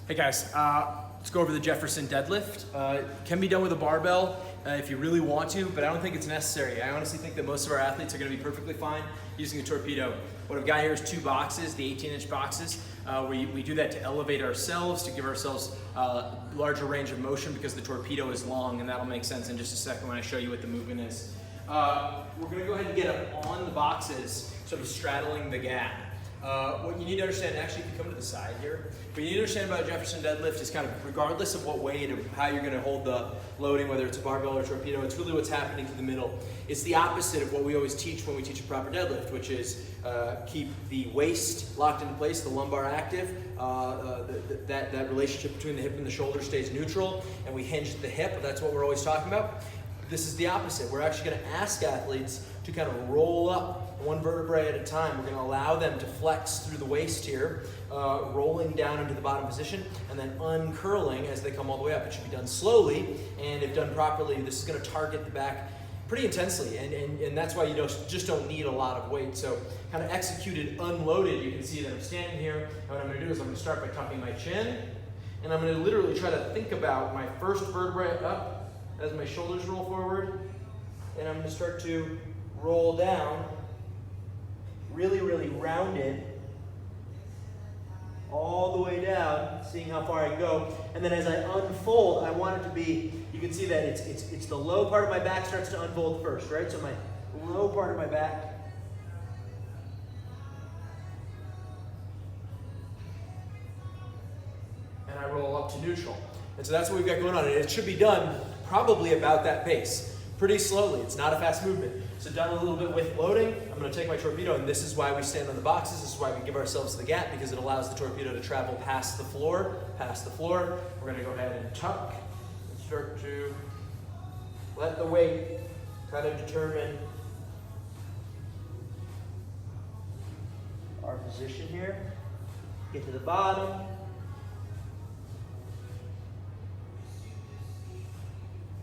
Hey guys, let's go over the Jefferson Deadlift. Can be done with a barbell if you really want to, but I don't think it's necessary. I honestly think that most of our athletes are going to be perfectly fine using a torpedo. What I've got here is two boxes, the 18-inch boxes. We do that to elevate ourselves, to give ourselves larger range of motion because the torpedo is long, and that'll make sense in just a second when I show you what the movement is. We're going to go ahead and get up on the boxes, sort of straddling the gap. What you need to understand, actually if you come to the side here, what you need to understand about Jefferson Deadlift is kind of regardless of what weight or how you're going to hold the loading, whether it's a barbell or torpedo, it's really what's happening to the middle. It's the opposite of what we always teach when we teach a proper deadlift, which is keep the waist locked into place, the lumbar active, that relationship between the hip and the shoulder stays neutral, and we hinge the hip. That's what we're always talking about. This is the opposite. We're actually going to ask athletes to kind of roll up one vertebrae at a time. We're going to allow them to flex through the waist here, rolling down into the bottom position, and then uncurling as they come all the way up. It should be done slowly, and if done properly, this is going to target the back pretty intensely, and that's why you just don't need a lot of weight. So kind of executed unloaded, you can see that I'm standing here, and what I'm going to do is I'm going to start by tucking my chin, and I'm going to literally try to think about my first vertebrae up as my shoulders roll forward, and I'm going to start to roll down, really, really rounded, all the way down, seeing how far I can go. And then as I unfold, I want it to be, you can see that it's the low part of my back starts to unfold first, right? So my low part of my back, and I roll up to neutral. And so that's what we've got going on. And it should be done probably about that pace, pretty slowly. It's not a fast movement. So done a little bit with loading, I'm going to take my torpedo, and this is why we stand on the boxes. This is why we give ourselves the gap, because it allows the torpedo to travel past the floor, We're going to go ahead and tuck and start to let the weight kind of determine our position here. Get to the bottom.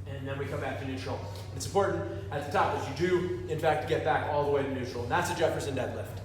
And then we come back to neutral. It's important at the top that you do, in fact, get back all the way to neutral. And that's a Jefferson deadlift.